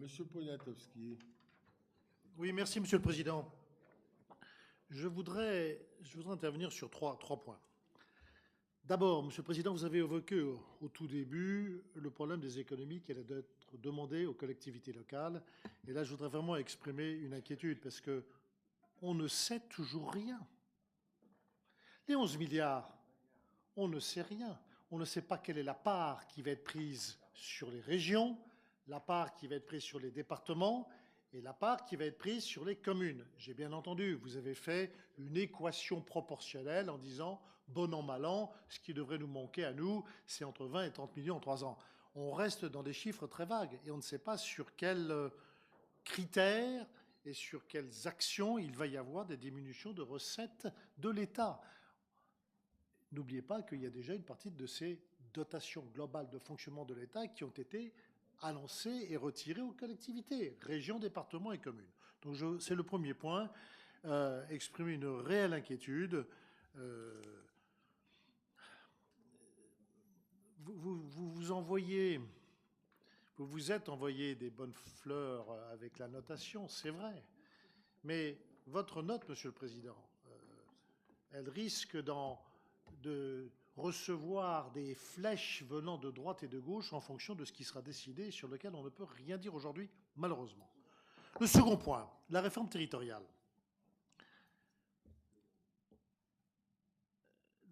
Monsieur Poniatowski. Oui, merci, Monsieur le Président. Je voudrais intervenir sur trois points. D'abord, Monsieur le Président, vous avez évoqué au tout début le problème des économies qui allaient être demandées aux collectivités locales. Et là, je voudrais vraiment exprimer une inquiétude parce qu'on ne sait toujours rien. Les 11 milliards, on ne sait rien. On ne sait pas quelle est la part qui va être prise sur les régions, la part qui va être prise sur les départements et la part qui va être prise sur les communes. J'ai bien entendu, vous avez fait une équation proportionnelle en disant, bon an, mal an, ce qui devrait nous manquer à nous, c'est entre 20 et 30 millions en 3 ans. On reste dans des chiffres très vagues et on ne sait pas sur quels critères et sur quelles actions il va y avoir des diminutions de recettes de l'État. N'oubliez pas qu'il y a déjà une partie de ces dotations globales de fonctionnement de l'État qui ont été annoncées et retirées aux collectivités, régions, départements et communes. Donc c'est le premier point, exprimer une réelle inquiétude. Vous vous êtes envoyé des bonnes fleurs avec la notation, c'est vrai. Mais votre note, Monsieur le Président, elle risque de recevoir des flèches venant de droite et de gauche en fonction de ce qui sera décidé et sur lequel on ne peut rien dire aujourd'hui, malheureusement. Le second point, la réforme territoriale.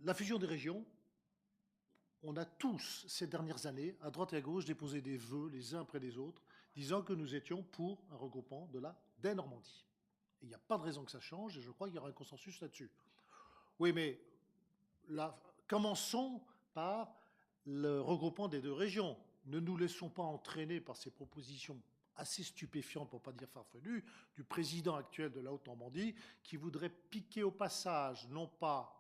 La fusion des régions, on a tous, ces dernières années, à droite et à gauche, déposé des vœux les uns après les autres, disant que nous étions pour un regroupement des Normandies. Et il n'y a pas de raison que ça change, et je crois qu'il y aura un consensus là-dessus. Oui, mais commençons par le regroupement des deux régions. Ne nous laissons pas entraîner par ces propositions assez stupéfiantes, pour ne pas dire farfelues, du président actuel de la Haute-Normandie, qui voudrait piquer au passage, non pas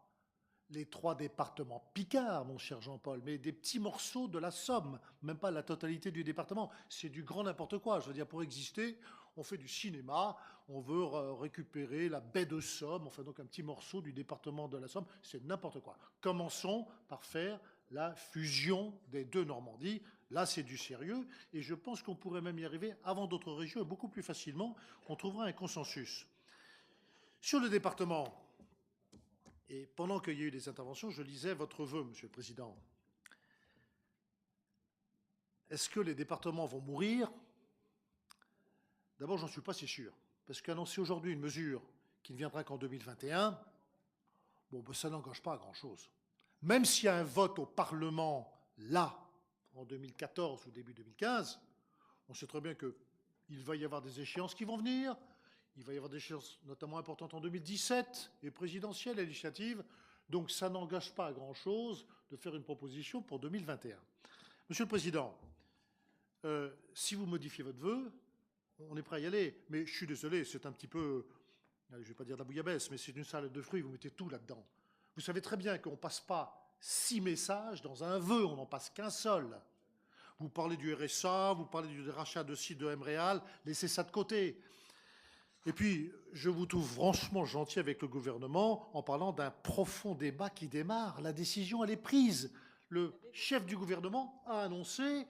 les 3 départements picards, mon cher Jean-Paul, mais des petits morceaux de la Somme, même pas la totalité du département. C'est du grand n'importe quoi. Je veux dire, pour exister, on fait du cinéma, on veut récupérer la baie de Somme, on fait donc un petit morceau du département de la Somme, c'est n'importe quoi. Commençons par faire la fusion des deux Normandies. Là, c'est du sérieux, et je pense qu'on pourrait même y arriver avant d'autres régions, et beaucoup plus facilement, on trouvera un consensus. Sur le département, et pendant qu'il y a eu des interventions, je lisais votre vœu, Monsieur le Président. Est-ce que les départements vont mourir? D'abord, j'en suis pas si sûr. Parce qu'annoncer aujourd'hui une mesure qui ne viendra qu'en 2021, ça n'engage pas à grand-chose. Même s'il y a un vote au Parlement, là, en 2014 ou début 2015, on sait très bien qu'il va y avoir des échéances qui vont venir. Il va y avoir des échéances notamment importantes en 2017, et présidentielles et législatives. Donc ça n'engage pas à grand-chose de faire une proposition pour 2021. Monsieur le Président, si vous modifiez votre vœu, on est prêt à y aller. Mais je suis désolé, c'est un petit peu, je ne vais pas dire de la bouillabaisse, mais c'est une salade de fruits, vous mettez tout là-dedans. Vous savez très bien qu'on ne passe pas 6 messages dans un vœu, on n'en passe qu'un seul. Vous parlez du RSA, vous parlez du rachat de sites de MREAL, laissez ça de côté. Et puis, je vous trouve franchement gentil avec le gouvernement en parlant d'un profond débat qui démarre. La décision, elle est prise. Le chef du gouvernement a annoncé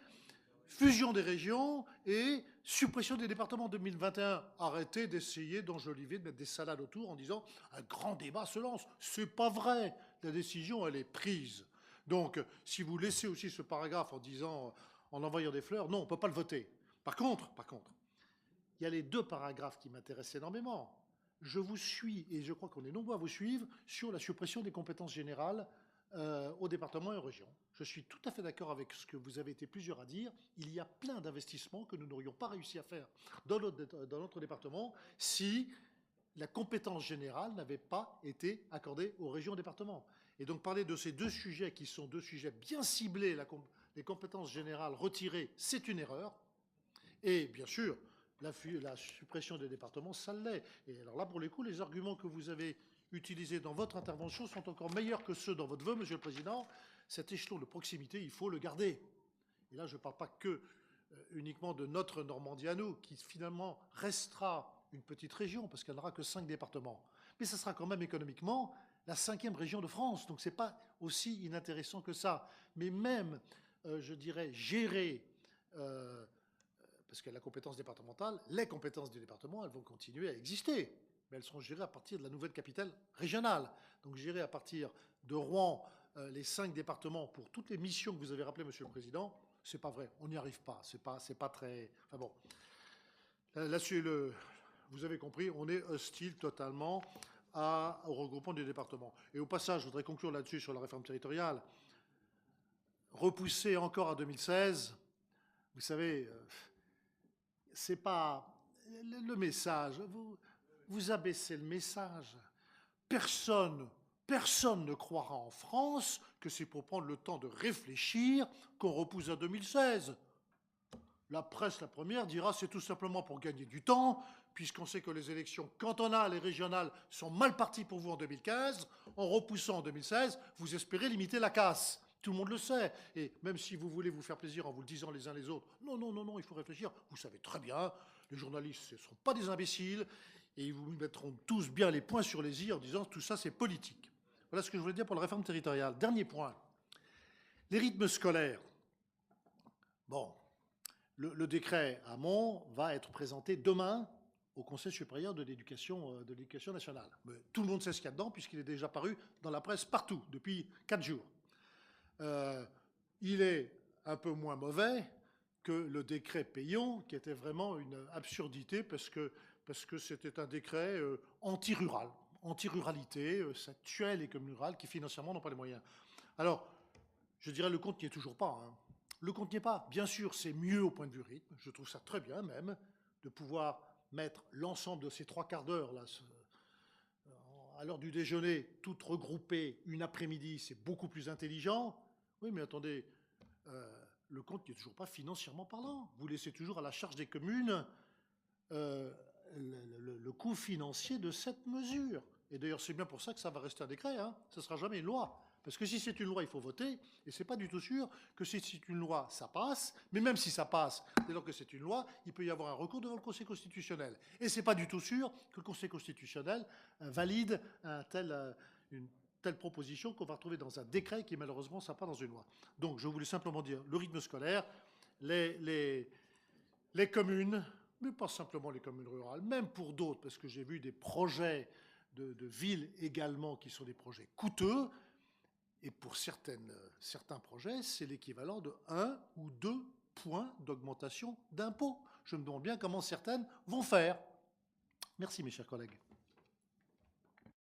fusion des régions et suppression des départements en 2021. Arrêtez d'essayer d'enjoliver, de mettre des salades autour en disant un grand débat se lance. C'est pas vrai. La décision, elle est prise. Donc, si vous laissez aussi ce paragraphe en disant, en envoyant des fleurs, non, on ne peut pas le voter. Par contre, il y a les 2 paragraphes qui m'intéressent énormément. Je vous suis, et je crois qu'on est nombreux à vous suivre, sur la suppression des compétences générales aux départements et aux régions. Je suis tout à fait d'accord avec ce que vous avez été plusieurs à dire. Il y a plein d'investissements que nous n'aurions pas réussi à faire dans notre département si la compétence générale n'avait pas été accordée aux régions et départements. Et donc parler de ces 2 sujets qui sont 2 sujets bien ciblés, les compétences générales retirées, c'est une erreur. Et bien sûr, la suppression des départements, ça l'est. Et alors là, pour le coup, les arguments que vous avez utilisés dans votre intervention sont encore meilleurs que ceux dans votre vœu, Monsieur le Président. Cet échelon de proximité, il faut le garder. Et là, je ne parle pas uniquement de notre Normandie à nous, qui finalement restera une petite région, parce qu'elle n'aura que 5 départements. Mais ça sera quand même économiquement la 5e région de France. Donc ce n'est pas aussi inintéressant que ça. Mais même, je dirais, gérer... parce que la compétence départementale, les compétences du département, elles vont continuer à exister, mais elles seront gérées à partir de la nouvelle capitale régionale. Donc gérées à partir de Rouen, les 5 départements pour toutes les missions que vous avez rappelées, Monsieur le Président, c'est pas vrai, on n'y arrive pas, c'est pas très... Enfin bon, là-dessus, vous avez compris, on est hostile totalement au regroupement des départements. Et au passage, je voudrais conclure là-dessus sur la réforme territoriale. Repousser encore à 2016, vous savez, c'est pas le message. Vous abaissez le message. Personne ne croira en France que c'est pour prendre le temps de réfléchir qu'on repousse à 2016. La presse, la première, dira c'est tout simplement pour gagner du temps, puisqu'on sait que les élections cantonales et régionales sont mal parties pour vous en 2015. En repoussant en 2016, vous espérez limiter la casse. Tout le monde le sait. Et même si vous voulez vous faire plaisir en vous le disant les uns les autres, non, non, non, non, il faut réfléchir. Vous savez très bien, les journalistes ne sont pas des imbéciles, et ils vous mettront tous bien les points sur les i en disant tout ça c'est politique. Voilà ce que je voulais dire pour la réforme territoriale. Dernier point, les rythmes scolaires. Bon, le décret Hamon va être présenté demain au Conseil supérieur de l'éducation nationale. Mais tout le monde sait ce qu'il y a dedans, puisqu'il est déjà paru dans la presse partout, depuis 4 jours. Il est un peu moins mauvais que le décret Payon, qui était vraiment une absurdité, parce que c'était un décret anti-rural, anti-ruralité, ça tuait les communes rurales qui financièrement n'ont pas les moyens. Alors, je dirais le compte n'y est toujours pas. Hein. Le compte n'y est pas. Bien sûr, c'est mieux au point de vue rythme. Je trouve ça très bien même de pouvoir mettre l'ensemble de ces 3/4 d'heure là, à l'heure du déjeuner, toutes regroupées une après-midi, c'est beaucoup plus intelligent. Oui, mais attendez, le compte n'est toujours pas financièrement parlant. Vous laissez toujours à la charge des communes le coût financier de cette mesure. Et d'ailleurs, c'est bien pour ça que ça va rester un décret. Hein. Ce ne sera jamais une loi. Parce que si c'est une loi, il faut voter. Et ce n'est pas du tout sûr que si c'est une loi, ça passe. Mais même si ça passe, dès lors que c'est une loi, il peut y avoir un recours devant le Conseil constitutionnel. Et ce n'est pas du tout sûr que le Conseil constitutionnel valide une telle proposition qu'on va retrouver dans un décret qui malheureusement ne sera pas dans une loi. Donc je voulais simplement dire, le rythme scolaire, les communes, mais pas simplement les communes rurales, même pour d'autres, parce que j'ai vu des projets de villes également qui sont des projets coûteux, et pour certains projets, c'est l'équivalent de 1 ou 2 points d'augmentation d'impôts. Je me demande bien comment certaines vont faire. Merci mes chers collègues.